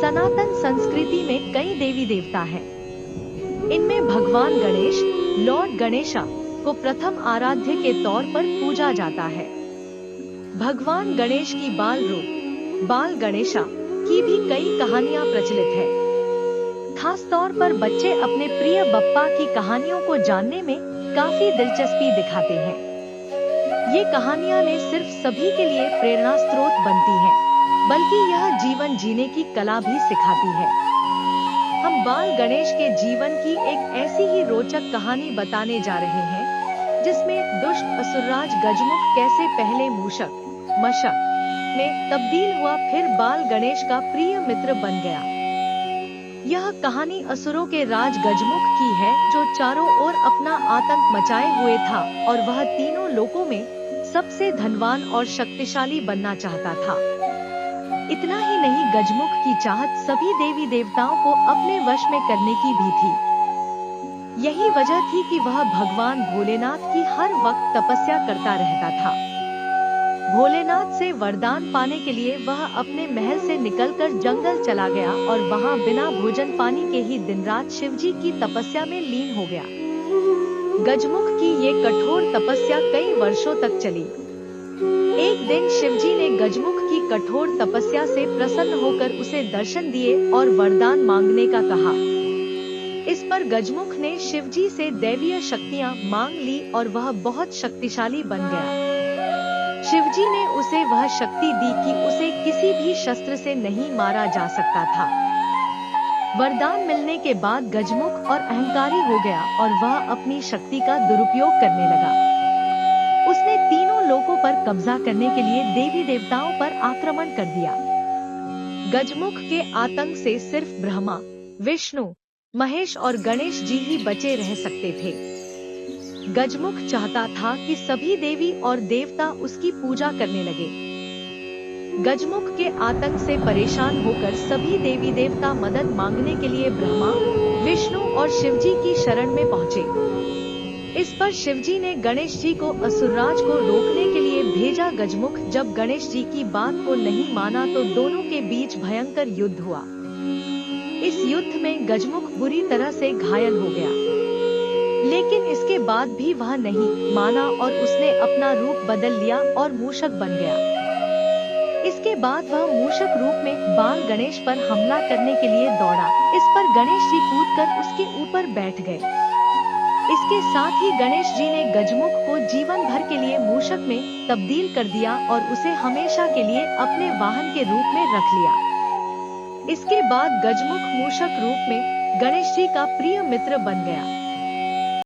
सनातन संस्कृति में कई देवी देवता हैं। इनमें भगवान गणेश, लॉर्ड गणेशा को प्रथम आराध्य के तौर पर पूजा जाता है। भगवान गणेश की बाल रूप बाल गणेशा की भी कई कहानियां प्रचलित है। खास तौर पर बच्चे अपने प्रिय बप्पा की कहानियों को जानने में काफी दिलचस्पी दिखाते हैं। ये कहानियां न सिर्फ सभी के लिए प्रेरणा स्रोत बनती हैं, बल्कि यह जीवन जीने की कला भी सिखाती है। हम बाल गणेश के जीवन की एक ऐसी ही रोचक कहानी बताने जा रहे हैं, जिसमें दुष्ट असुरराज गजमुख कैसे पहले मूषक मशक में तब्दील हुआ, फिर बाल गणेश का प्रिय मित्र बन गया। यह कहानी असुरों के राज गजमुख की है, जो चारों ओर अपना आतंक मचाए हुए था और वह तीनों लोकों में सबसे धनवान और शक्तिशाली बनना चाहता था। इतना ही नहीं, गजमुख की चाहत सभी देवी देवताओं को अपने वश में करने की भी थी। यही वजह थी कि वह भगवान भोलेनाथ की हर वक्त तपस्या करता रहता था। भोलेनाथ से वरदान पाने के लिए वह अपने महल से निकलकर जंगल चला गया और वहां बिना भोजन पानी के ही दिन रात शिवजी की तपस्या में लीन हो गया। गजमुख की ये कठोर तपस्या कई वर्षों तक चली। एक दिन शिवजी ने गजमुख की कठोर तपस्या से प्रसन्न होकर उसे दर्शन दिए और वरदान मांगने का कहा। इस पर गजमुख ने शिवजी से दैवीय शक्तियां मांग ली और वह बहुत शक्तिशाली बन गया। शिवजी ने उसे वह शक्ति दी कि उसे किसी भी शस्त्र से नहीं मारा जा सकता था। वरदान मिलने के बाद गजमुख और अहंकारी हो गया और वह अपनी शक्ति का दुरुपयोग करने लगा। उसने तीनों लोकों पर कब्जा करने के लिए देवी देवताओं पर आक्रमण कर दिया। गजमुख के आतंक से सिर्फ ब्रह्मा, विष्णु, महेश और गणेश जी ही बचे रह सकते थे। गजमुख चाहता था कि सभी देवी और देवता उसकी पूजा करने लगे। गजमुख के आतंक से परेशान होकर सभी देवी देवता मदद मांगने के लिए ब्रह्मा, विष्णु और शिवजी की शरण में पहुँचे। इस पर शिवजी ने गणेश जी को असुरराज को रोकने के लिए भेजा। गजमुख जब गणेश जी की बात को नहीं माना तो दोनों के बीच भयंकर युद्ध हुआ। इस युद्ध में गजमुख बुरी तरह से घायल हो गया, लेकिन इसके बाद भी वह नहीं माना और उसने अपना रूप बदल लिया और मूषक बन गया। इसके बाद वह मूषक रूप में बाल गणेश पर हमला करने के लिए दौड़ा। इस पर गणेश जी कूदकर उसके ऊपर बैठ गए। इसके साथ ही गणेश जी ने गजमुख को जीवन भर के लिए मूषक में तब्दील कर दिया और उसे हमेशा के लिए अपने वाहन के रूप में रख लिया। इसके बाद गजमुख मूषक रूप में गणेश जी का प्रिय मित्र बन गया।